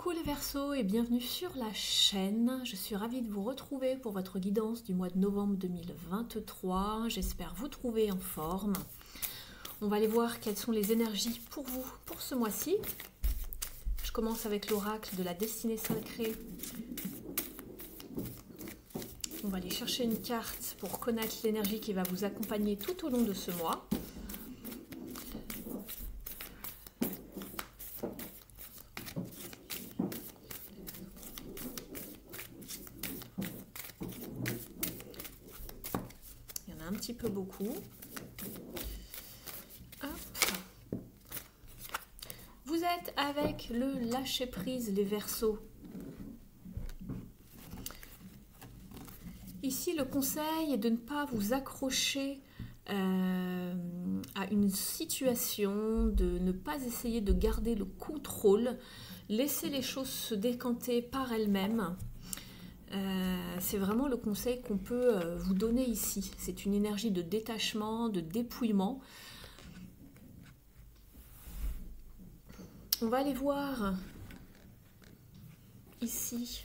Coucou les Verseaux et bienvenue sur la chaîne. Je suis ravie de vous retrouver pour votre guidance du mois de novembre 2023. J'espère vous trouver en forme. On va aller voir quelles sont les énergies pour vous pour ce mois-ci. Je commence avec l'oracle de la destinée sacrée. On va aller chercher une carte pour connaître l'énergie qui va vous accompagner tout au long de ce mois. Un petit peu beaucoup. Hop. Vous êtes avec le lâcher prise, les Verseaux. Ici, le conseil est de ne pas vous accrocher à une situation, de ne pas essayer de garder le contrôle, laisser les choses se décanter par elles-mêmes. C'est vraiment le conseil qu'on peut vous donner ici. C'est une énergie de détachement, de dépouillement. On va aller voir ici,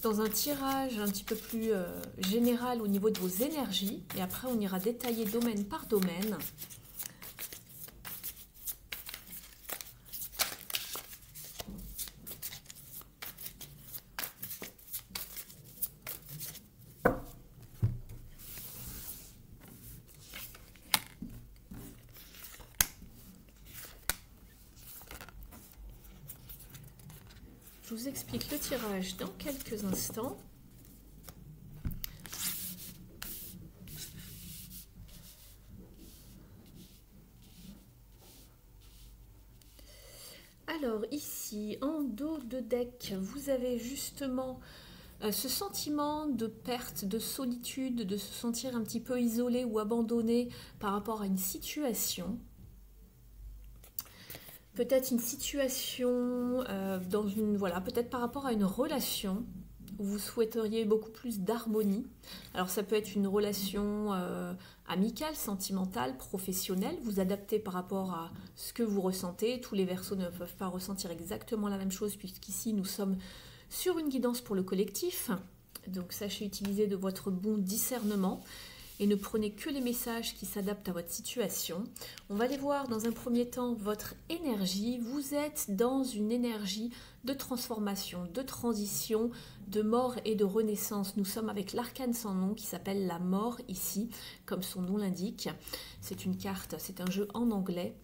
dans un tirage un petit peu plus général au niveau de vos énergies. Et après, on ira détailler domaine par domaine. Je vous explique le tirage dans quelques instants. Alors ici, en dos de deck, vous avez justement ce sentiment de perte, de solitude, de se sentir un petit peu isolé ou abandonné par rapport à une situation. Peut-être une situation dans une peut-être par rapport à une relation où vous souhaiteriez beaucoup plus d'harmonie. Alors ça peut être une relation amicale, sentimentale, professionnelle. Vous adaptez par rapport à ce que vous ressentez. Tous les Verseaux ne peuvent pas ressentir exactement la même chose puisqu'ici nous sommes sur une guidance pour le collectif. Donc sachez utiliser de votre bon discernement. Et ne prenez que les messages qui s'adaptent à votre situation. On va aller voir dans un premier temps votre énergie. Vous êtes dans une énergie de transformation, de transition, de mort et de renaissance. Nous sommes avec l'arcane sans nom qui s'appelle la mort ici, comme son nom l'indique. C'est une carte, c'est un jeu en anglais.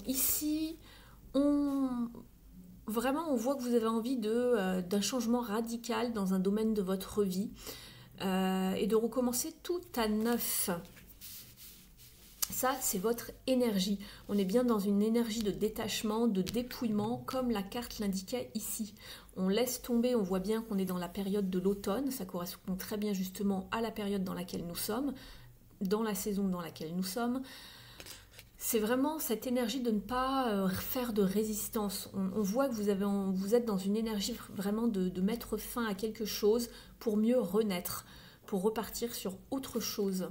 Ici, on voit que vous avez envie d'un changement radical dans un domaine de votre vie. Et de recommencer tout à neuf. Ça, c'est votre énergie. On est bien dans une énergie de détachement, de dépouillement, comme la carte l'indiquait ici. On laisse tomber, on voit bien qu'on est dans la période de l'automne. Ça correspond très bien justement à la période dans laquelle nous sommes, dans la saison dans laquelle nous sommes. C'est vraiment cette énergie de ne pas faire de résistance. On voit que vous êtes dans une énergie vraiment de mettre fin à quelque chose pour mieux renaître, pour repartir sur autre chose.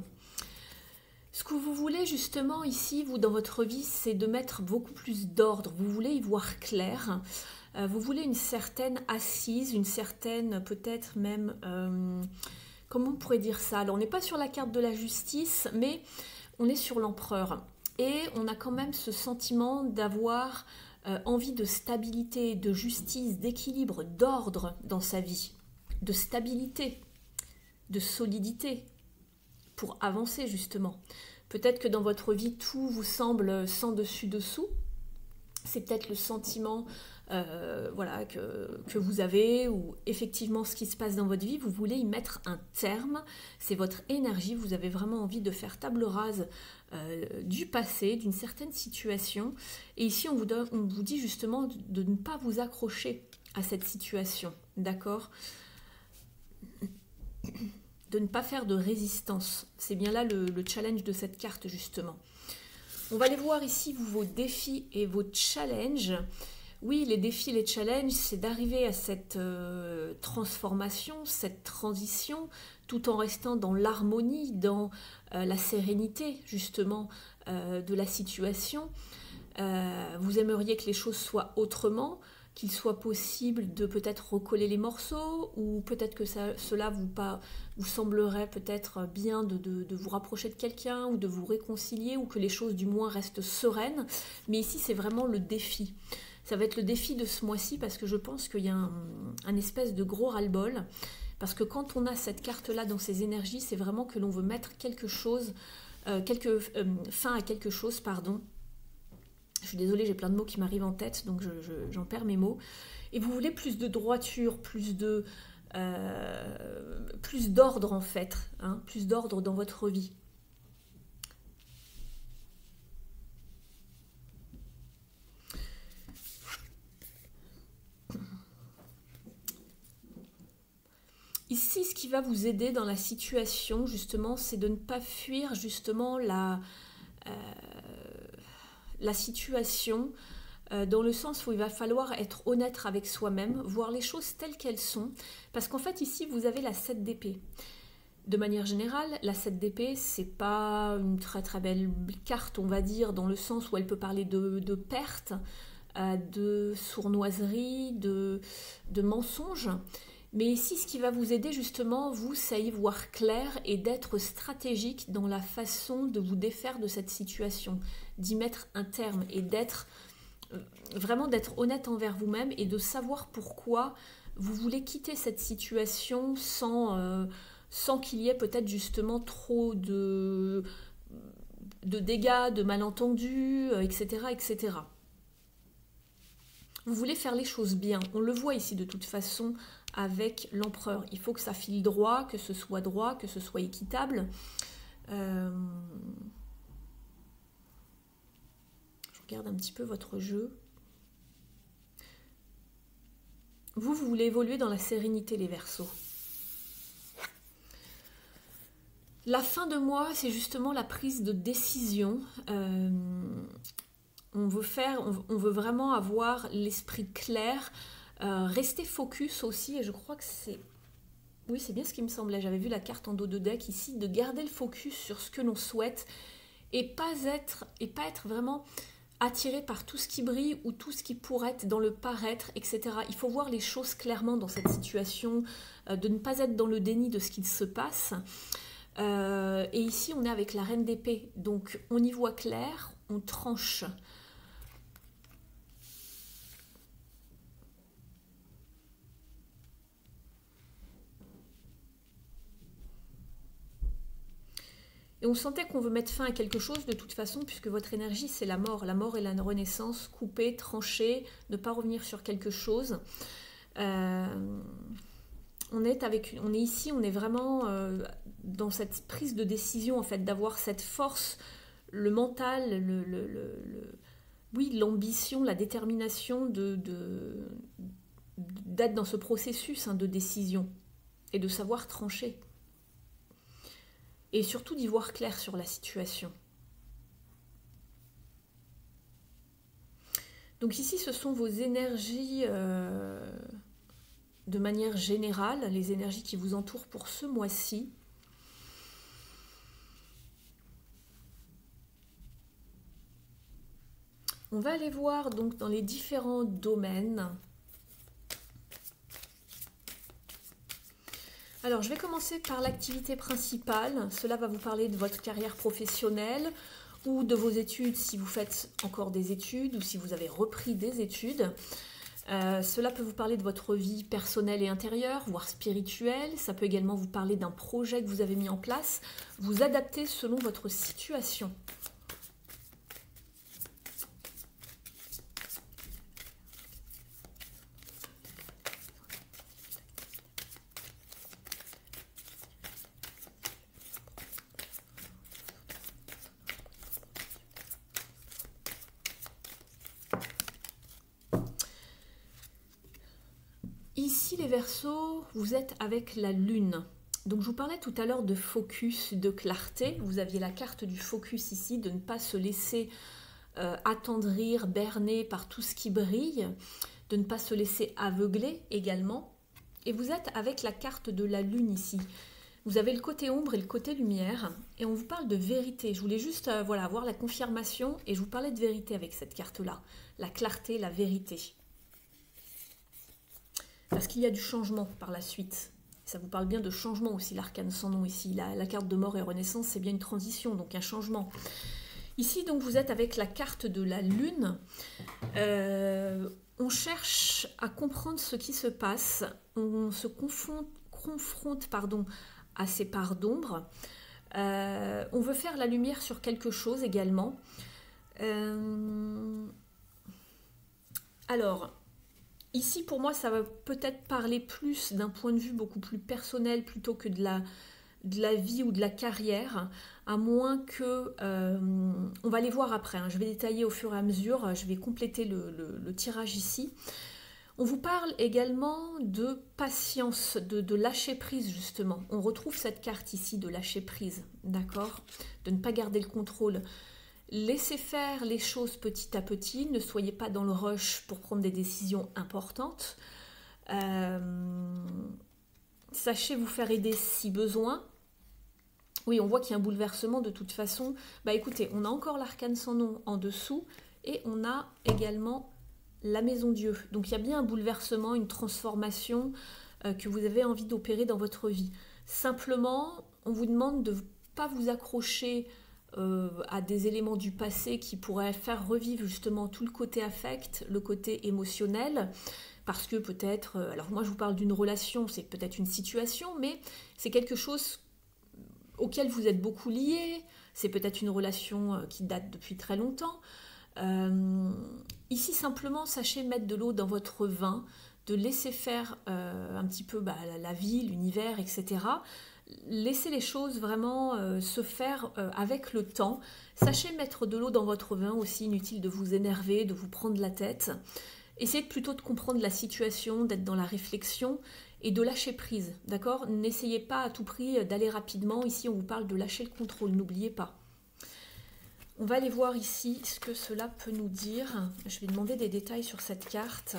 Ce que vous voulez justement ici, vous, dans votre vie, c'est de mettre beaucoup plus d'ordre. Vous voulez y voir clair. Vous voulez une certaine assise, une certaine peut-être même... comment on pourrait dire ça? Alors on n'est pas sur la carte de la justice, mais on est sur l'empereur. Et on a quand même ce sentiment d'avoir envie de stabilité, de justice, d'équilibre, d'ordre dans sa vie, de stabilité, de solidité, pour avancer justement. Peut-être que dans votre vie, tout vous semble sans dessus-dessous. C'est peut-être le sentiment que vous avez, ou effectivement ce qui se passe dans votre vie, vous voulez y mettre un terme. C'est votre énergie, vous avez vraiment envie de faire table rase du passé, d'une certaine situation. Et ici, on vous dit justement de ne pas vous accrocher à cette situation, d'accord ? De ne pas faire de résistance. C'est bien là le challenge de cette carte, justement. On va aller voir ici vos défis et vos challenges. Oui, les défis, les challenges, c'est d'arriver à cette transformation, cette transition, tout en restant dans l'harmonie, dans la sérénité, justement, de la situation. Vous aimeriez que les choses soient autrement, qu'il soit possible de peut-être recoller les morceaux, ou peut-être que cela vous semblerait peut-être bien de vous rapprocher de quelqu'un, ou de vous réconcilier, ou que les choses du moins restent sereines. Mais ici, c'est vraiment le défi. Ça va être le défi de ce mois-ci, parce que je pense qu'il y a un espèce de gros ras-le-bol. Parce que quand on a cette carte-là dans ses énergies, c'est vraiment que l'on veut mettre quelque chose, fin à quelque chose, pardon. Je suis désolée, j'ai plein de mots qui m'arrivent en tête, donc j'en perds mes mots. Et vous voulez plus de droiture, plus d'ordre en fait, hein, plus d'ordre dans votre vie. Ici, ce qui va vous aider dans la situation, justement, c'est de ne pas fuir justement la situation, dans le sens où il va falloir être honnête avec soi-même, voir les choses telles qu'elles sont, parce qu'en fait ici vous avez la 7 d'épée. De manière générale, la 7 d'épée, c'est pas une très très belle carte, on va dire, dans le sens où elle peut parler de perte, de sournoiserie, de mensonges. Mais ici, ce qui va vous aider justement, vous, c'est à y voir clair et d'être stratégique dans la façon de vous défaire de cette situation, d'y mettre un terme et vraiment d'être honnête envers vous-même et de savoir pourquoi vous voulez quitter cette situation sans qu'il y ait peut-être justement trop de dégâts, de malentendus, etc., etc. Vous voulez faire les choses bien. On le voit ici de toute façon avec l'empereur. Il faut que ça file droit, que ce soit équitable. Je regarde un petit peu votre jeu. Vous voulez évoluer dans la sérénité, les Verseaux. La fin de mois, c'est justement la prise de décision. On veut vraiment avoir l'esprit clair, rester focus aussi, et je crois que c'est... Oui, c'est bien ce qui me semblait, j'avais vu la carte en dos de deck ici, de garder le focus sur ce que l'on souhaite, et pas être vraiment attiré par tout ce qui brille ou tout ce qui pourrait être dans le paraître, etc. Il faut voir les choses clairement dans cette situation, de ne pas être dans le déni de ce qu'il se passe. Et ici, on est avec la reine d'épée, donc on y voit clair, on tranche. Et on sentait qu'on veut mettre fin à quelque chose de toute façon, puisque votre énergie, c'est la mort. La mort et la renaissance, couper, trancher, ne pas revenir sur quelque chose. On est ici, on est vraiment dans cette prise de décision, en fait, d'avoir cette force, le mental, oui, l'ambition, la détermination d'être dans ce processus de décision et de savoir trancher. Et surtout d'y voir clair sur la situation. Donc ici, ce sont vos énergies de manière générale, les énergies qui vous entourent pour ce mois-ci. On va aller voir donc dans les différents domaines. Alors, je vais commencer par l'activité principale. Cela va vous parler de votre carrière professionnelle ou de vos études si vous faites encore des études ou si vous avez repris des études. Cela peut vous parler de votre vie personnelle et intérieure, voire spirituelle. Ça peut également vous parler d'un projet que vous avez mis en place. Vous adaptez selon votre situation. Ici, les Verseaux, vous êtes avec la Lune. Donc, je vous parlais tout à l'heure de focus, de clarté. Vous aviez la carte du focus ici, de ne pas se laisser attendrir, berner par tout ce qui brille, de ne pas se laisser aveugler également. Et vous êtes avec la carte de la Lune ici. Vous avez le côté ombre et le côté lumière, et on vous parle de vérité. Je voulais juste voilà, avoir la confirmation, et je vous parlais de vérité avec cette carte-là. La clarté, la vérité. Parce qu'il y a du changement par la suite. Ça vous parle bien de changement aussi, l'arcane sans nom ici. La carte de mort et renaissance, c'est bien une transition, donc un changement. Ici, donc, vous êtes avec la carte de la lune. On cherche à comprendre ce qui se passe. On se confronte à ces parts d'ombre. On veut faire la lumière sur quelque chose également. Alors, ici, pour moi, ça va peut-être parler plus d'un point de vue beaucoup plus personnel plutôt que de la vie ou de la carrière, à moins que... on va les voir après, hein. Je vais détailler au fur et à mesure, je vais compléter le tirage ici. On vous parle également de patience, de lâcher prise justement. On retrouve cette carte ici de lâcher prise, d'accord? De ne pas garder le contrôle. Laissez faire les choses petit à petit, ne soyez pas dans le rush pour prendre des décisions importantes. Sachez vous faire aider si besoin. Oui, on voit qu'il y a un bouleversement de toute façon. Bah écoutez, on a encore l'arcane sans nom en dessous et on a également la maison Dieu. Donc il y a bien un bouleversement, une transformation que vous avez envie d'opérer dans votre vie. Simplement, on vous demande de ne pas vous accrocher à des éléments du passé qui pourraient faire revivre justement tout le côté affect, le côté émotionnel, parce que peut-être, alors moi je vous parle d'une relation, c'est peut-être une situation, mais c'est quelque chose auquel vous êtes beaucoup liés, c'est peut-être une relation qui date depuis très longtemps. Ici simplement, sachez mettre de l'eau dans votre vin, de laisser faire un petit peu la vie, l'univers, etc. Laissez les choses vraiment se faire avec le temps. Sachez mettre de l'eau dans votre vin aussi, inutile de vous énerver, de vous prendre la tête. Essayez plutôt de comprendre la situation, d'être dans la réflexion et de lâcher prise, d'accord? N'essayez pas à tout prix d'aller rapidement. Ici, on vous parle de lâcher le contrôle, n'oubliez pas. On va aller voir ici ce que cela peut nous dire. Je vais demander des détails sur cette carte.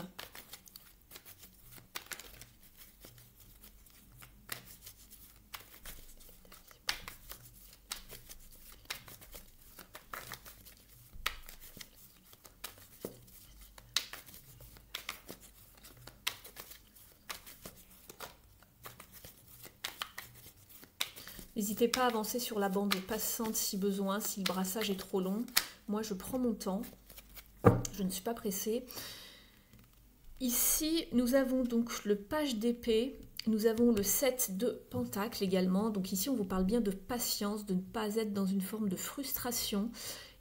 N'hésitez pas à avancer sur la bande passante si besoin, si le brassage est trop long. Moi, je prends mon temps. Je ne suis pas pressée. Ici, nous avons donc le page d'épée. Nous avons le 7 de pentacles également. Donc ici, on vous parle bien de patience, de ne pas être dans une forme de frustration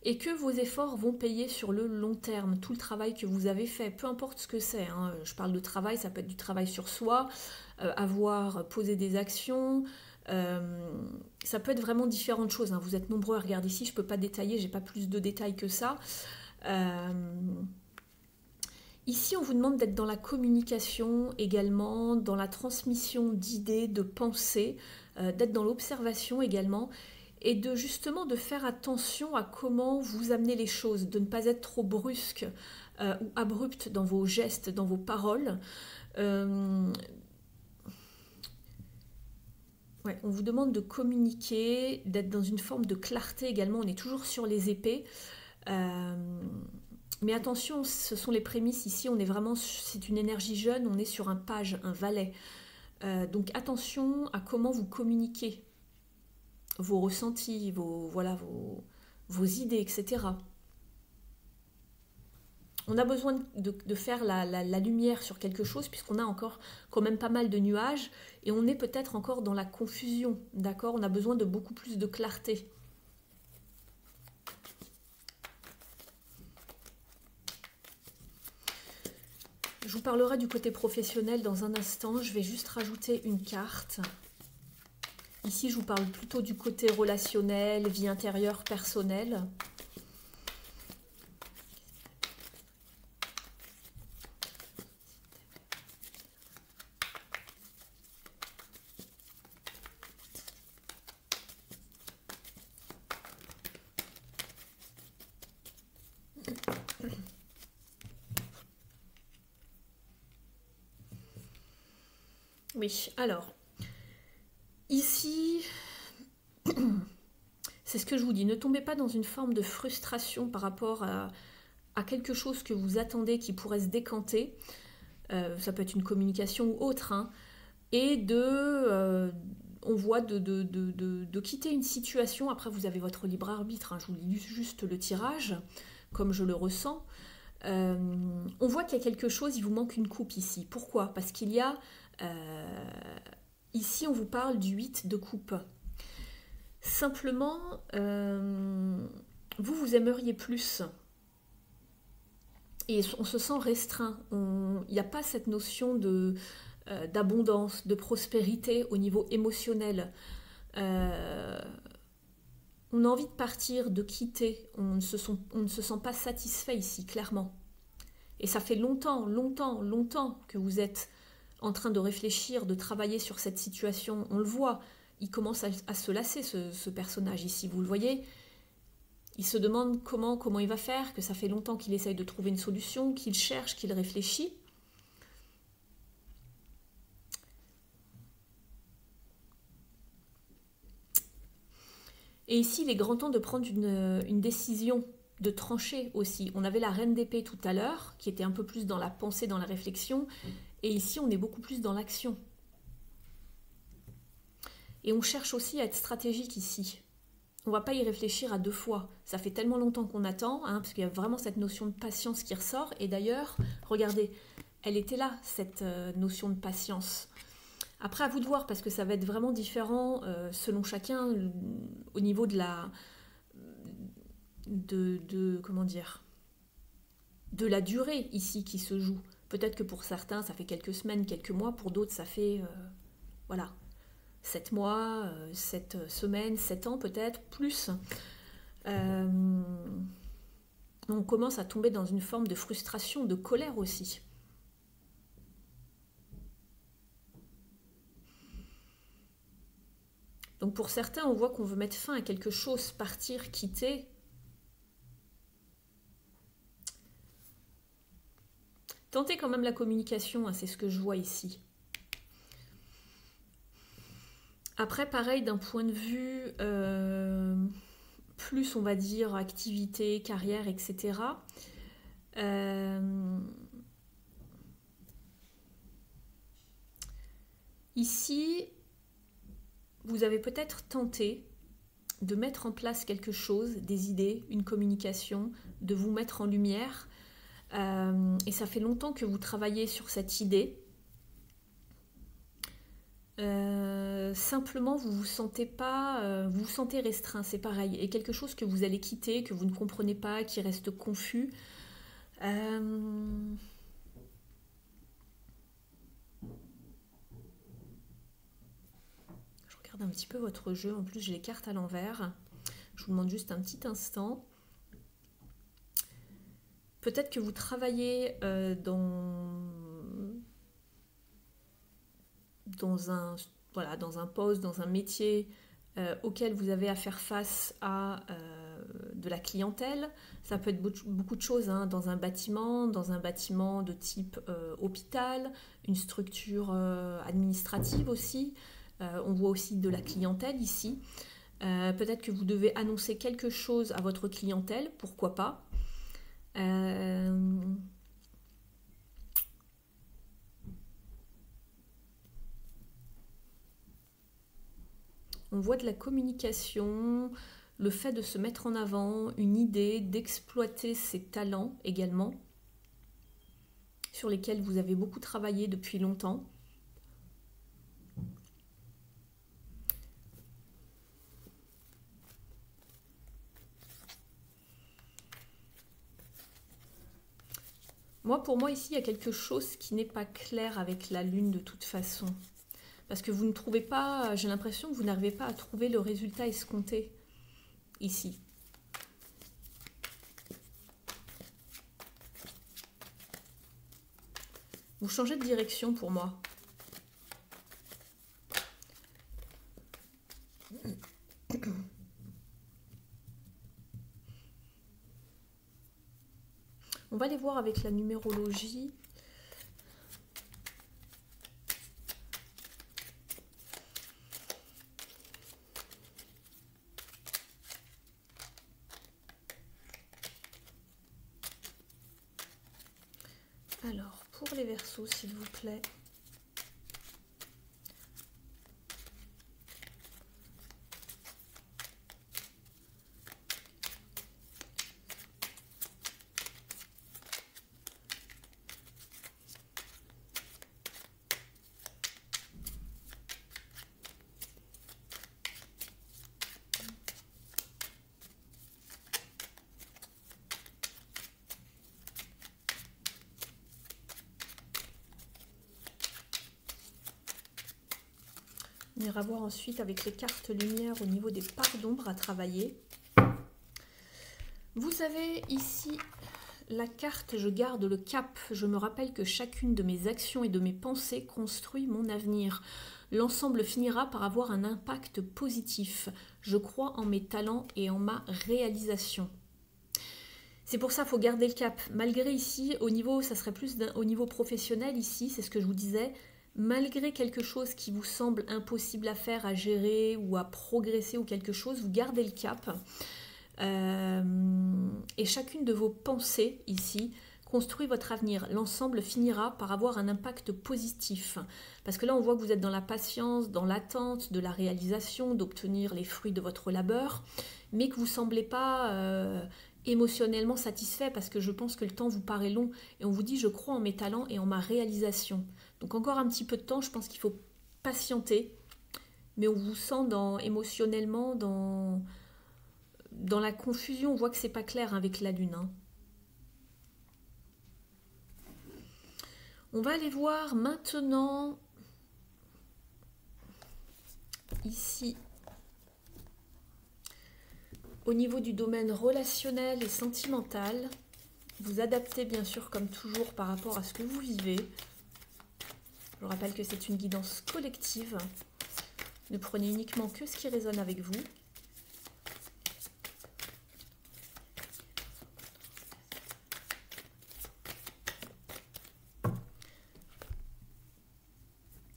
et que vos efforts vont payer sur le long terme. Tout le travail que vous avez fait, peu importe ce que c'est. Hein. Je parle de travail, ça peut être du travail sur soi, avoir posé des actions... ça peut être vraiment différentes choses, hein. Vous êtes nombreux à regarder ici, je ne peux pas détailler, j'ai pas plus de détails que ça. Ici, on vous demande d'être dans la communication également, dans la transmission d'idées, de pensées, d'être dans l'observation également, et de justement de faire attention à comment vous amenez les choses, de ne pas être trop brusque ou abrupt dans vos gestes, dans vos paroles. Ouais, on vous demande de communiquer, d'être dans une forme de clarté également. On est toujours sur les épées. Mais attention, ce sont les prémices ici. On est vraiment, c'est une énergie jeune. On est sur un page, un valet. Donc attention à comment vous communiquez vos ressentis, vos idées, etc. On a besoin de faire la lumière sur quelque chose puisqu'on a encore quand même pas mal de nuages et on est peut-être encore dans la confusion, d'accord? On a besoin de beaucoup plus de clarté. Je vous parlerai du côté professionnel dans un instant. Je vais juste rajouter une carte. Ici, je vous parle plutôt du côté relationnel, vie intérieure, personnelle. Oui, alors, Ici, c'est ce que je vous dis, ne tombez pas dans une forme de frustration par rapport à quelque chose que vous attendez qui pourrait se décanter. Ça peut être une communication ou autre, hein, et on voit de quitter une situation. Après, vous avez votre libre arbitre, hein, je vous lis juste le tirage, comme je le ressens. On voit qu'il y a quelque chose, il vous manque une coupe ici. Pourquoi? Parce qu'il y a... ici, on vous parle du 8 de coupe. Simplement, vous aimeriez plus. Et on se sent restreint. Il n'y a pas cette notion d'abondance, de prospérité au niveau émotionnel. On a envie de partir, de quitter. On ne se sent pas satisfait ici, clairement. Et ça fait longtemps que vous êtes en train de réfléchir, de travailler sur cette situation. On le voit, il commence à se lasser, ce personnage ici. Vous le voyez? Il se demande comment il va faire, que ça fait longtemps qu'il essaye de trouver une solution, qu'il cherche, qu'il réfléchit. Et ici, il est grand temps de prendre une décision, de trancher aussi. On avait la reine d'épée tout à l'heure, qui était un peu plus dans la pensée, dans la réflexion. Et ici, on est beaucoup plus dans l'action. Et on cherche aussi à être stratégique ici. On ne va pas y réfléchir à deux fois. Ça fait tellement longtemps qu'on attend, hein, parce qu'il y a vraiment cette notion de patience qui ressort. Et d'ailleurs, regardez, elle était là, cette notion de patience. Après, à vous de voir, parce que ça va être vraiment différent selon chacun au niveau de la... comment dire, de la durée ici qui se joue. Peut-être que pour certains, ça fait quelques semaines, quelques mois. Pour d'autres, ça fait... voilà. 7 mois, 7 semaines, 7 ans peut-être, plus. On commence à tomber dans une forme de frustration, de colère aussi. Donc pour certains, on voit qu'on veut mettre fin à quelque chose, partir, quitter. Tentez quand même la communication, hein, c'est ce que je vois ici. Après, pareil, d'un point de vue plus, on va dire, activité, carrière, etc. Ici, vous avez peut-être tenté de mettre en place quelque chose, des idées, une communication, de vous mettre en lumière. Et ça fait longtemps que vous travaillez sur cette idée. Simplement vous vous sentez pas, vous vous sentez restreint, c'est pareil, et quelque chose que vous allez quitter, que vous ne comprenez pas, qui reste confus. Je regarde un petit peu votre jeu, en plus j'ai les cartes à l'envers. Je vous demande juste un petit instant. Peut-être que vous travaillez dans un poste, dans un métier auquel vous avez à faire face à de la clientèle. Ça peut être beaucoup de choses, hein, dans un bâtiment de type hôpital, une structure administrative aussi. On voit aussi de la clientèle ici. Peut-être que vous devez annoncer quelque chose à votre clientèle, pourquoi pas. On voit de la communication, le fait de se mettre en avant, une idée, d'exploiter ses talents également, sur lesquels vous avez beaucoup travaillé depuis longtemps. Pour moi, ici, il y a quelque chose qui n'est pas clair avec la lune de toute façon. Parce que vous ne trouvez pas, j'ai l'impression que vous n'arrivez pas à trouver le résultat escompté ici. Vous changez de direction pour moi. On va aller voir avec la numérologie. Alors, pour les Verseaux, s'il vous plaît. On ira voir ensuite avec les cartes lumière au niveau des parts d'ombre à travailler. Vous avez ici la carte « Je garde le cap ». Je me rappelle que chacune de mes actions et de mes pensées construit mon avenir. L'ensemble finira par avoir un impact positif. Je crois en mes talents et en ma réalisation. C'est pour ça qu'il faut garder le cap. Malgré ici, au niveau, ça serait plus au niveau professionnel ici, c'est ce que je vous disais. Malgré quelque chose qui vous semble impossible à faire, à gérer ou à progresser ou quelque chose, vous gardez le cap. Et chacune de vos pensées ici construit votre avenir. L'ensemble finira par avoir un impact positif. Parce que là, on voit que vous êtes dans la patience, dans l'attente de la réalisation, d'obtenir les fruits de votre labeur, mais que vous ne semblez pas émotionnellement satisfait parce que je pense que le temps vous paraît long et on vous dit « je crois en mes talents et en ma réalisation ». Donc encore un petit peu de temps, je pense qu'il faut patienter, mais on vous sent émotionnellement dans la confusion. On voit que c'est pas clair avec la lune. On va aller voir maintenant ici au niveau du domaine relationnel et sentimental. Vous adaptez bien sûr comme toujours par rapport à ce que vous vivez. Je vous rappelle que c'est une guidance collective. Ne prenez uniquement que ce qui résonne avec vous.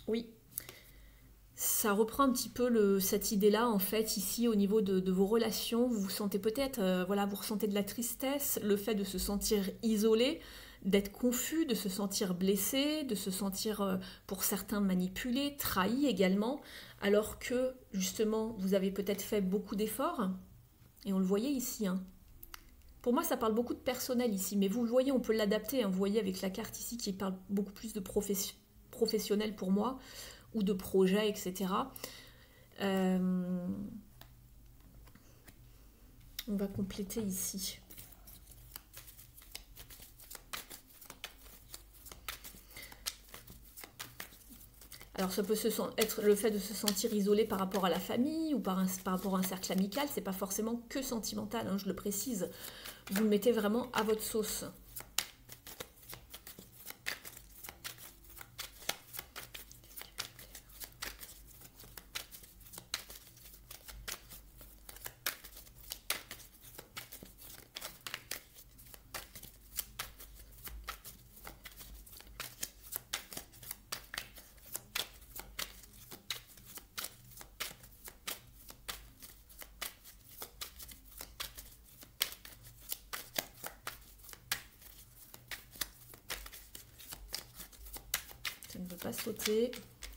Oui, ça reprend un petit peu cette idée-là, en fait, ici, au niveau de vos relations. Vous vous sentez peut-être, voilà, vous ressentez de la tristesse, le fait de se sentir isolé, d'être confus, de se sentir blessé, de se sentir, pour certains, manipulé, trahi également, alors que, justement, vous avez peut-être fait beaucoup d'efforts, et on le voyait ici. Pour moi, ça parle beaucoup de personnel ici, mais vous le voyez, on peut l'adapter. Vous voyez avec la carte ici qui parle beaucoup plus de professionnel pour moi, ou de projet, etc. On va compléter ici. Alors ça peut être le fait de se sentir isolé par rapport à la famille ou par rapport à un cercle amical, c'est pas forcément que sentimental, je le précise. Vous le mettez vraiment à votre sauce. Ça ne veut pas sauter,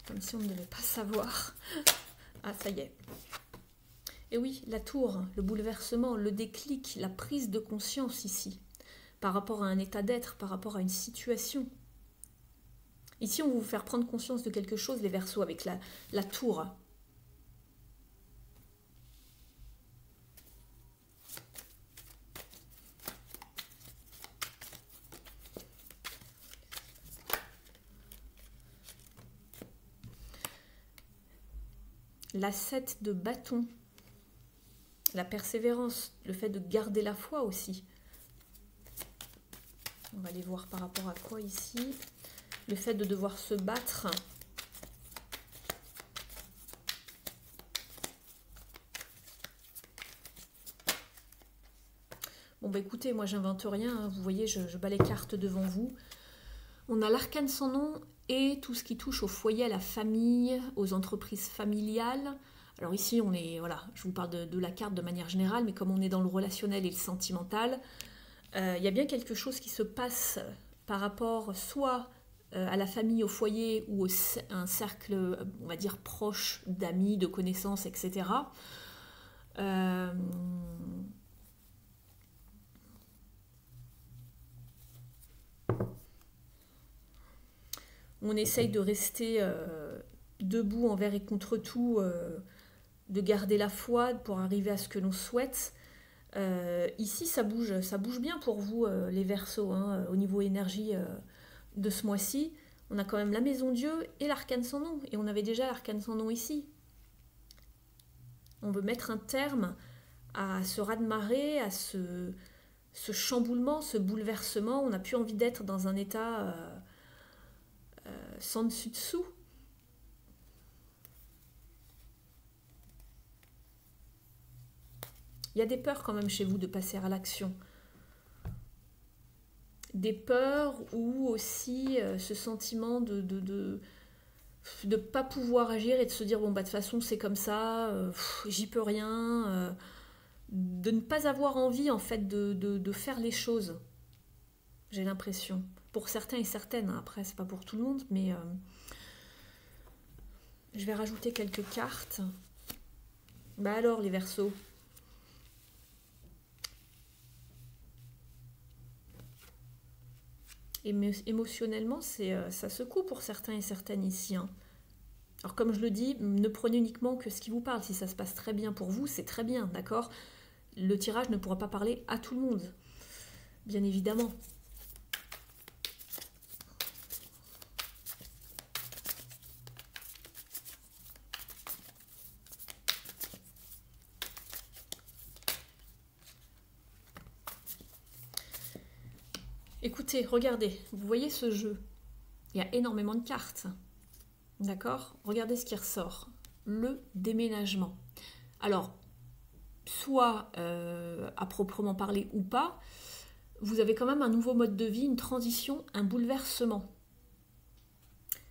comme si on ne devait pas savoir. Ah, ça y est. Et oui, la tour, le bouleversement, le déclic, la prise de conscience ici, par rapport à un état d'être, par rapport à une situation. Ici, on va vous faire prendre conscience de quelque chose, les Verseaux, avec la tour. La 7 de bâton, la persévérance, le fait de garder la foi aussi. On va aller voir par rapport à quoi ici. Le fait de devoir se battre. Bon bah écoutez, moi j'invente rien, vous voyez, je bats les cartes devant vous. On a l'arcane sans nom et tout ce qui touche au foyer, à la famille, aux entreprises familiales. Alors ici, on est, voilà, je vous parle de la carte de manière générale, mais comme on est dans le relationnel et le sentimental, il y a bien quelque chose qui se passe par rapport soit à la famille, au foyer ou un cercle, on va dire, proche d'amis, de connaissances, etc. On essaye de rester debout envers et contre tout, de garder la foi pour arriver à ce que l'on souhaite. Ici, ça bouge bien pour vous, les Verseaux, hein, au niveau énergie de ce mois-ci. On a quand même la Maison Dieu et l'Arcane sans nom. Et on avait déjà l'Arcane sans nom ici. On veut mettre un terme à ce raz-de-marée, à ce chamboulement, ce bouleversement. On n'a plus envie d'être dans un état sans dessus-dessous. Il y a des peurs quand même chez vous de passer à l'action. Des peurs ou aussi ce sentiment de pas pouvoir agir et de se dire bon bah de toute façon c'est comme ça, j'y peux rien, de ne pas avoir envie en fait de faire les choses. J'ai l'impression. Pour certains et certaines, hein. Après c'est pas pour tout le monde, mais je vais rajouter quelques cartes. Bah alors les Verseaux. Émotionnellement, ça secoue pour certains et certaines ici. Hein. Alors comme je le dis, ne prenez uniquement que ce qui vous parle. Si ça se passe très bien pour vous, c'est très bien, d'accord? Le tirage ne pourra pas parler à tout le monde, bien évidemment. Écoutez, regardez, vous voyez ce jeu. Il y a énormément de cartes. D'accord? Regardez ce qui ressort. Le déménagement. Alors, soit à proprement parler ou pas, vous avez quand même un nouveau mode de vie, une transition, un bouleversement.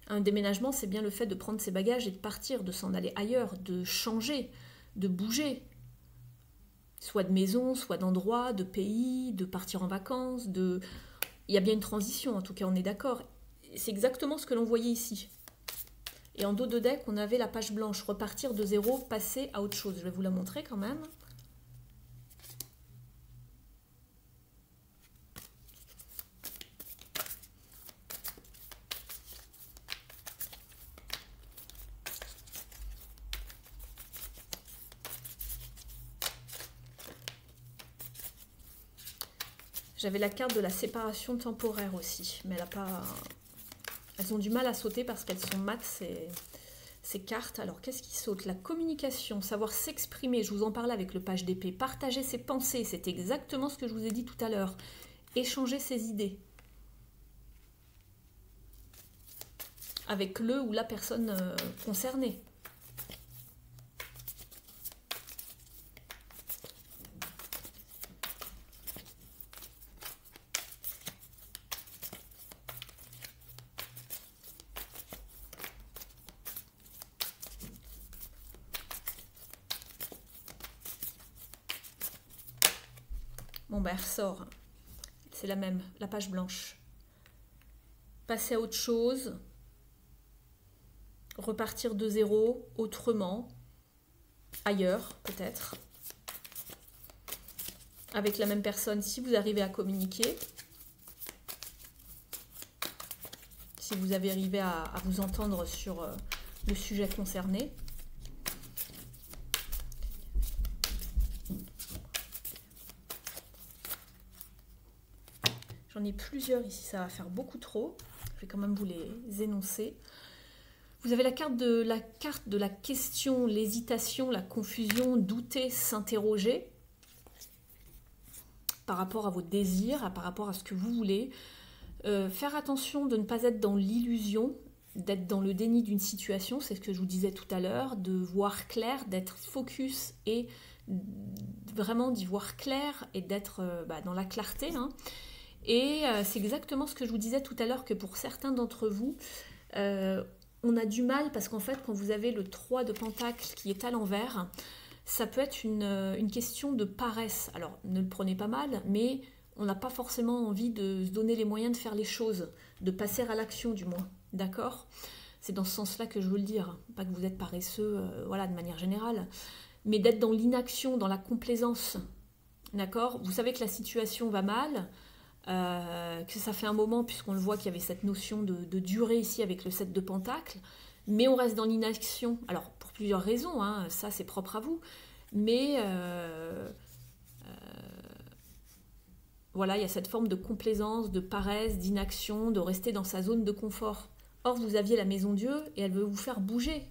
Un déménagement, c'est bien le fait de prendre ses bagages et de partir, de s'en aller ailleurs, de changer, de bouger. Soit de maison, soit d'endroit, de pays, de partir en vacances, de... Il y a bien une transition, en tout cas, on est d'accord. C'est exactement ce que l'on voyait ici. Et en dos de deck, on avait la page blanche, repartir de zéro, passer à autre chose. Je vais vous la montrer quand même. J'avais la carte de la séparation temporaire aussi, mais elle a pas... Elles ont du mal à sauter parce qu'elles sont mates, ces cartes. Alors, qu'est-ce qui saute? La communication, savoir s'exprimer, je vous en parlais avec le page d'épée. Partager ses pensées, c'est exactement ce que je vous ai dit tout à l'heure. Échanger ses idées. Avec le ou la personne concernée. Bon, ben, elle ressort. C'est la même, la page blanche. Passer à autre chose. Repartir de zéro, autrement. Ailleurs, peut-être. Avec la même personne, si vous arrivez à communiquer. Si vous avez arrivé à vous entendre sur le sujet concerné. J'en ai plusieurs ici, ça va faire beaucoup trop. Je vais quand même vous les énoncer. Vous avez la carte de la question, l'hésitation, la confusion, douter, s'interroger par rapport à vos désirs, par rapport à ce que vous voulez. Faire attention de ne pas être dans l'illusion, d'être dans le déni d'une situation, c'est ce que je vous disais tout à l'heure, de voir clair, d'être focus et vraiment d'y voir clair et d'être dans la clarté. Hein. Et c'est exactement ce que je vous disais tout à l'heure, que pour certains d'entre vous, on a du mal parce qu'en fait, quand vous avez le 3 de Pentacle qui est à l'envers, ça peut être une question de paresse. Alors, ne le prenez pas mal, mais on n'a pas forcément envie de se donner les moyens de faire les choses, de passer à l'action du moins, d'accord? C'est dans ce sens-là que je veux le dire, pas que vous êtes paresseux, voilà, de manière générale, mais d'être dans l'inaction, dans la complaisance, d'accord? Vous savez que la situation va mal, que ça fait un moment, puisqu'on le voit qu'il y avait cette notion de durée ici avec le 7 de Pentacle, mais on reste dans l'inaction, alors pour plusieurs raisons, hein, ça c'est propre à vous, mais voilà, il y a cette forme de complaisance, de paresse, d'inaction, de rester dans sa zone de confort. Or, vous aviez la maison Dieu et elle veut vous faire bouger.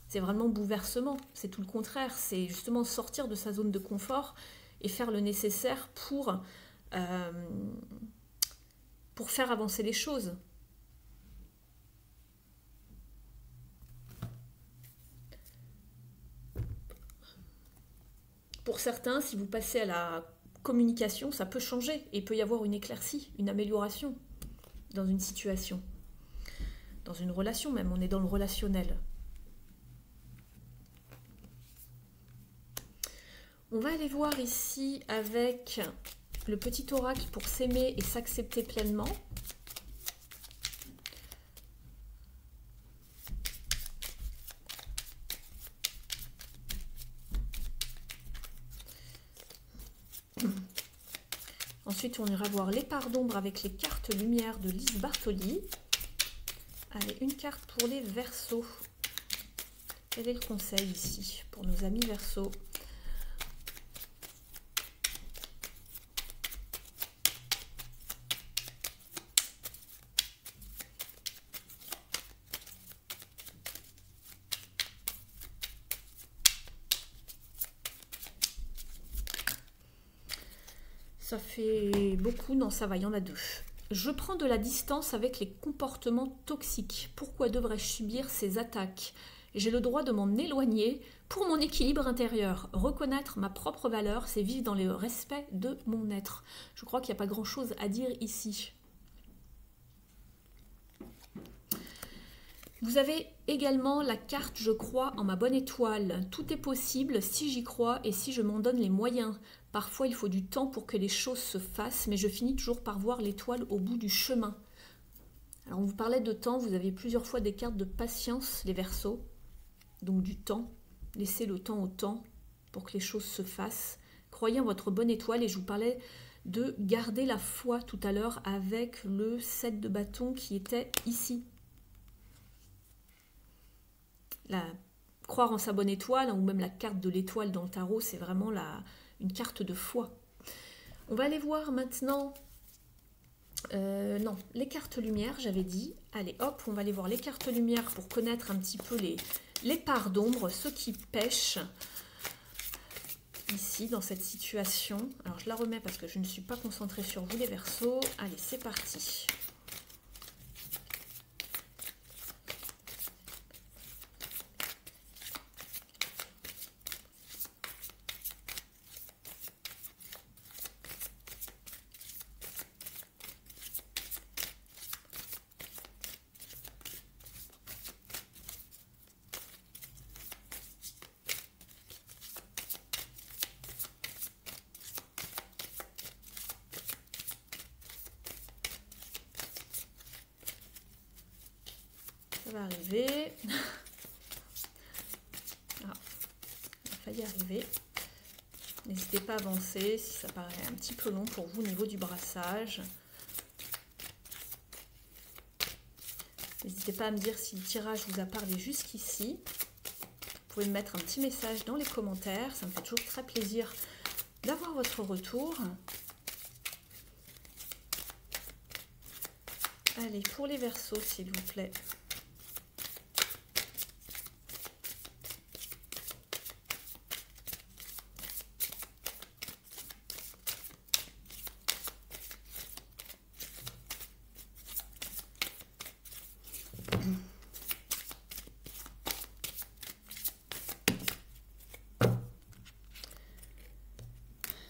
C'est vraiment bouleversement, c'est tout le contraire, c'est justement sortir de sa zone de confort et faire le nécessaire pour faire avancer les choses. Pour certains, si vous passez à la communication, ça peut changer et il peut y avoir une éclaircie, une amélioration dans une situation, dans une relation même, on est dans le relationnel. On va aller voir ici avec le petit oracle pour s'aimer et s'accepter pleinement. Ensuite, on ira voir les parts d'ombre avec les cartes lumière de Lise Bartoli. Allez, une carte pour les Verseaux. Quel est le conseil ici pour nos amis Verseaux? Ça fait beaucoup, non ça va, il y en a deux. Je prends de la distance avec les comportements toxiques. Pourquoi devrais-je subir ces attaques? J'ai le droit de m'en éloigner pour mon équilibre intérieur. Reconnaître ma propre valeur, c'est vivre dans le respect de mon être. Je crois qu'il n'y a pas grand-chose à dire ici. Vous avez également la carte « Je crois en ma bonne étoile ». Tout est possible si j'y crois et si je m'en donne les moyens. Parfois, il faut du temps pour que les choses se fassent, mais je finis toujours par voir l'étoile au bout du chemin. Alors, on vous parlait de temps, vous avez plusieurs fois des cartes de patience, les Verseaux. Donc du temps. Laissez le temps au temps pour que les choses se fassent. Croyez en votre bonne étoile et je vous parlais de garder la foi tout à l'heure avec le 7 de bâton qui était ici. Croire en sa bonne étoile, ou même la carte de l'étoile dans le tarot, c'est vraiment une carte de foi. On va aller voir maintenant, non, les cartes lumière, j'avais dit. Allez, hop, on va aller voir les cartes lumière pour connaître un petit peu les parts d'ombre, ceux qui pêchent ici, dans cette situation. Alors, je la remets parce que je ne suis pas concentrée sur vous, les Verseaux. Allez, c'est parti. Ça va arriver. Ah, il a failli arriver. N'hésitez pas à avancer si ça paraît un petit peu long pour vous au niveau du brassage. N'hésitez pas à me dire si le tirage vous a parlé jusqu'ici. Vous pouvez me mettre un petit message dans les commentaires. Ça me fait toujours très plaisir d'avoir votre retour. Allez, pour les Verseaux, s'il vous plaît.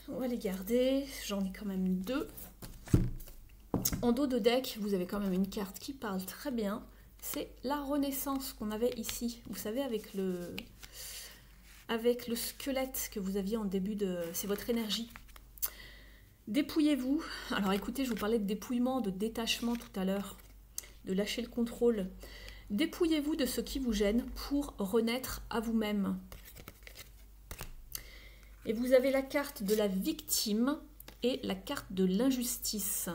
On va les garder, j'en ai quand même deux. En dos de deck, vous avez quand même une carte qui parle très bien. C'est la renaissance qu'on avait ici. Vous savez, avec le squelette que vous aviez en début de... C'est votre énergie. Dépouillez-vous. Alors écoutez, je vous parlais de dépouillement, de détachement tout à l'heure, de lâcher le contrôle. Dépouillez-vous de ce qui vous gêne pour renaître à vous-même. Et vous avez la carte de la victime et la carte de l'injustice.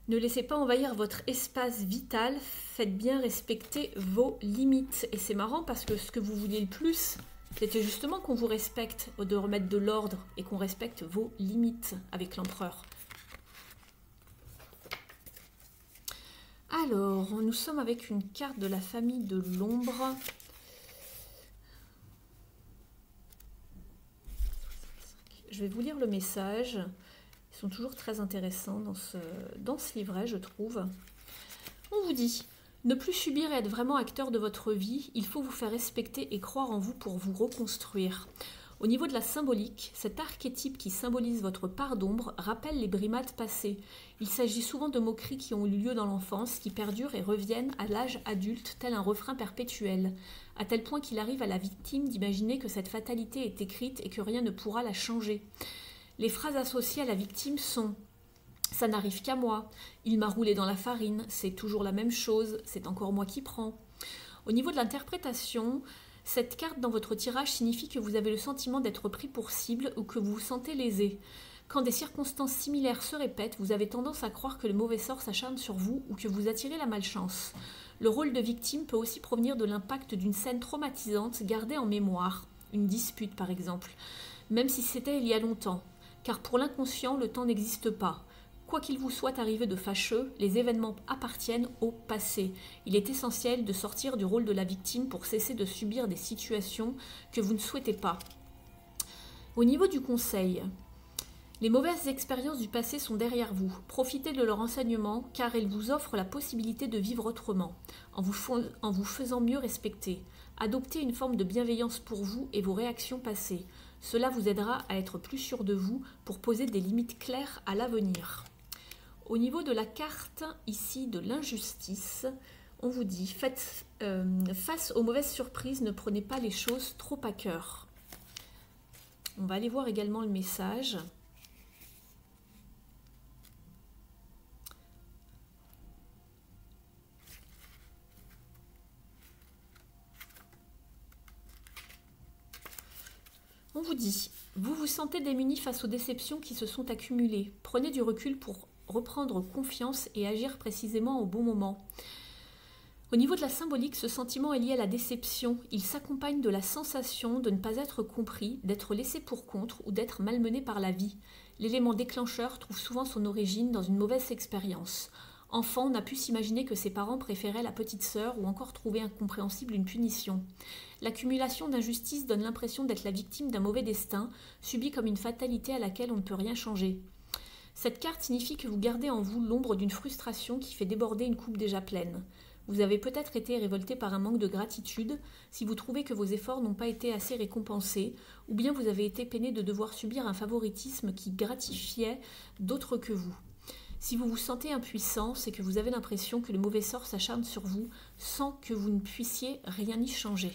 Ne laissez pas envahir votre espace vital, faites bien respecter vos limites. Et c'est marrant parce que ce que vous vouliez le plus, c'était justement qu'on vous respecte, de remettre de l'ordre et qu'on respecte vos limites avec l'empereur. Alors, nous sommes avec une carte de la famille de l'ombre. Je vais vous lire le message. Ils sont toujours très intéressants dans ce livret, je trouve. On vous dit, ne plus subir et être vraiment acteur de votre vie, il faut vous faire respecter et croire en vous pour vous reconstruire. Au niveau de la symbolique, cet archétype qui symbolise votre part d'ombre rappelle les brimades passées. Il s'agit souvent de moqueries qui ont eu lieu dans l'enfance, qui perdurent et reviennent à l'âge adulte, tel un refrain perpétuel, à tel point qu'il arrive à la victime d'imaginer que cette fatalité est écrite et que rien ne pourra la changer. Les phrases associées à la victime sont « ça n'arrive qu'à moi »,« il m'a roulé dans la farine »,« c'est toujours la même chose »,« c'est encore moi qui prends ». Au niveau de l'interprétation, cette carte dans votre tirage signifie que vous avez le sentiment d'être pris pour cible ou que vous vous sentez lésé. Quand des circonstances similaires se répètent, vous avez tendance à croire que le mauvais sort s'acharne sur vous ou que vous attirez la malchance. Le rôle de victime peut aussi provenir de l'impact d'une scène traumatisante gardée en mémoire, une dispute par exemple, même si c'était il y a longtemps. Car pour l'inconscient, le temps n'existe pas. Quoi qu'il vous soit arrivé de fâcheux, les événements appartiennent au passé. Il est essentiel de sortir du rôle de la victime pour cesser de subir des situations que vous ne souhaitez pas. Au niveau du conseil, les mauvaises expériences du passé sont derrière vous. Profitez de leur enseignement car elles vous offrent la possibilité de vivre autrement, en vous faisant mieux respecter. Adoptez une forme de bienveillance pour vous et vos réactions passées. Cela vous aidera à être plus sûr de vous pour poser des limites claires à l'avenir. Au niveau de la carte ici de l'injustice, on vous dit face aux mauvaises surprises, ne prenez pas les choses trop à cœur. On va aller voir également le message. On vous dit, vous vous sentez démuni face aux déceptions qui se sont accumulées. Prenez du recul pour reprendre confiance et agir précisément au bon moment. Au niveau de la symbolique, ce sentiment est lié à la déception. Il s'accompagne de la sensation de ne pas être compris, d'être laissé pour compte ou d'être malmené par la vie. L'élément déclencheur trouve souvent son origine dans une mauvaise expérience. Enfant, on a pu s'imaginer que ses parents préféraient la petite sœur ou encore trouver incompréhensible une punition. L'accumulation d'injustices donne l'impression d'être la victime d'un mauvais destin, subi comme une fatalité à laquelle on ne peut rien changer. Cette carte signifie que vous gardez en vous l'ombre d'une frustration qui fait déborder une coupe déjà pleine. Vous avez peut-être été révolté par un manque de gratitude si vous trouvez que vos efforts n'ont pas été assez récompensés, ou bien vous avez été peiné de devoir subir un favoritisme qui gratifiait d'autres que vous. Si vous vous sentez impuissant, c'est que vous avez l'impression que le mauvais sort s'acharne sur vous sans que vous ne puissiez rien y changer.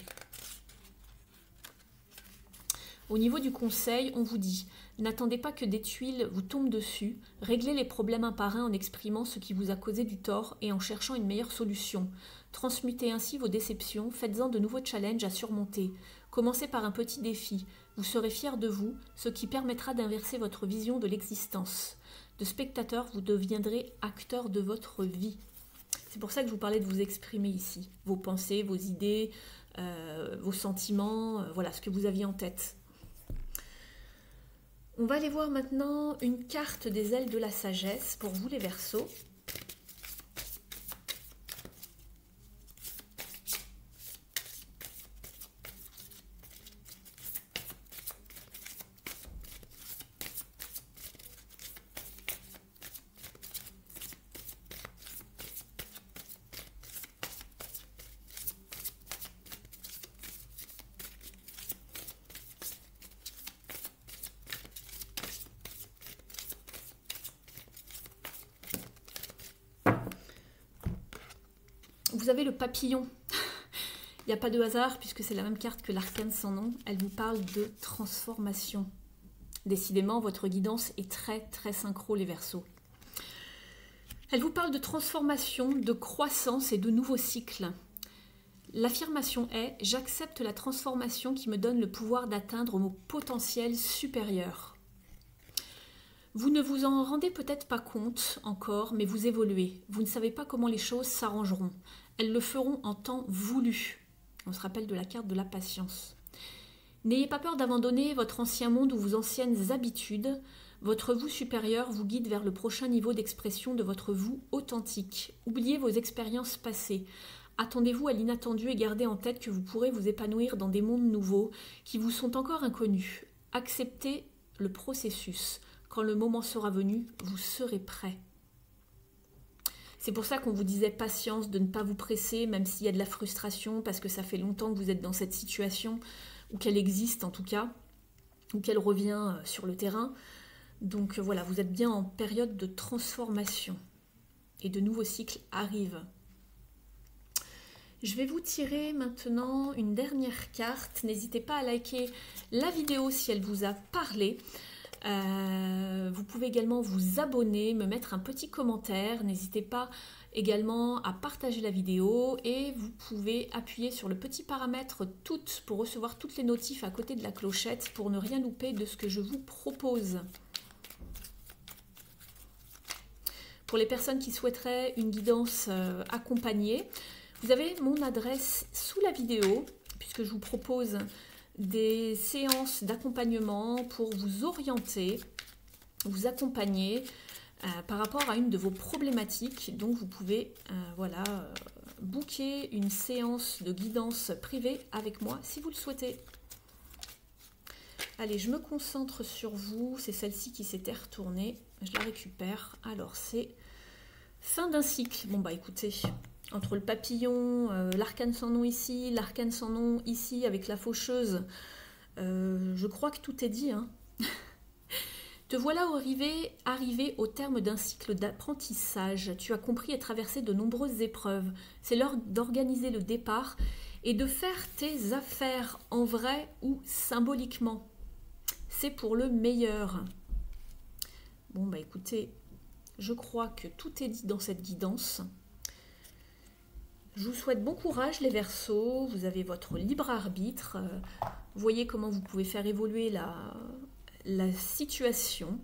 Au niveau du conseil, on vous dit « N'attendez pas que des tuiles vous tombent dessus, réglez les problèmes un par un en exprimant ce qui vous a causé du tort et en cherchant une meilleure solution. Transmutez ainsi vos déceptions, faites-en de nouveaux challenges à surmonter. Commencez par un petit défi, vous serez fier de vous, ce qui permettra d'inverser votre vision de l'existence. De spectateur, vous deviendrez acteur de votre vie. » C'est pour ça que je vous parlais de vous exprimer ici, vos pensées, vos idées, vos sentiments, voilà ce que vous aviez en tête. On va aller voir maintenant une carte des ailes de la sagesse pour vous les Verseaux. Vous avez le papillon. Il n'y a pas de hasard puisque c'est la même carte que l'arcane sans nom. Elle vous parle de transformation. Décidément, votre guidance est très très synchro les Verseaux. Elle vous parle de transformation, de croissance et de nouveaux cycles. L'affirmation est « J'accepte la transformation qui me donne le pouvoir d'atteindre mon potentiel supérieur ». Vous ne vous en rendez peut-être pas compte encore, mais vous évoluez. Vous ne savez pas comment les choses s'arrangeront. Elles le feront en temps voulu. On se rappelle de la carte de la patience. N'ayez pas peur d'abandonner votre ancien monde ou vos anciennes habitudes. Votre vous supérieur vous guide vers le prochain niveau d'expression de votre vous authentique. Oubliez vos expériences passées. Attendez-vous à l'inattendu et gardez en tête que vous pourrez vous épanouir dans des mondes nouveaux qui vous sont encore inconnus. Acceptez le processus. Quand le moment sera venu, vous serez prêt. C'est pour ça qu'on vous disait patience, de ne pas vous presser, même s'il y a de la frustration, parce que ça fait longtemps que vous êtes dans cette situation, ou qu'elle existe en tout cas, ou qu'elle revient sur le terrain. Donc voilà, vous êtes bien en période de transformation. Et de nouveaux cycles arrivent. Je vais vous tirer maintenant une dernière carte. N'hésitez pas à liker la vidéo si elle vous a parlé. Vous pouvez également vous abonner, me mettre un petit commentaire. N'hésitez pas également à partager la vidéo et vous pouvez appuyer sur le petit paramètre toutes pour recevoir toutes les notifs à côté de la clochette pour ne rien louper de ce que je vous propose. Pour les personnes qui souhaiteraient une guidance accompagnée, vous avez mon adresse sous la vidéo puisque je vous propose des séances d'accompagnement pour vous orienter, vous accompagner par rapport à une de vos problématiques. Donc vous pouvez booker une séance de guidance privée avec moi si vous le souhaitez. Allez, je me concentre sur vous. C'est celle-ci qui s'était retournée. Je la récupère. Alors c'est fin d'un cycle. Bon bah écoutez, entre le papillon, l'arcane sans nom ici, l'arcane sans nom ici avec la faucheuse, je crois que tout est dit. Hein. Te voilà arrivé au terme d'un cycle d'apprentissage. Tu as compris et traversé de nombreuses épreuves. C'est l'heure d'organiser le départ et de faire tes affaires en vrai ou symboliquement. C'est pour le meilleur. Bon bah écoutez, je crois que tout est dit dans cette guidance. Je vous souhaite bon courage les Verseaux, vous avez votre libre arbitre, voyez comment vous pouvez faire évoluer la situation.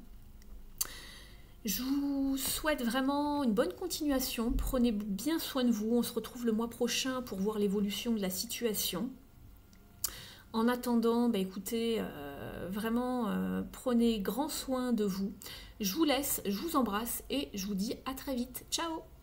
Je vous souhaite vraiment une bonne continuation, prenez bien soin de vous, on se retrouve le mois prochain pour voir l'évolution de la situation. En attendant, bah écoutez, prenez grand soin de vous. Je vous laisse, je vous embrasse et je vous dis à très vite. Ciao!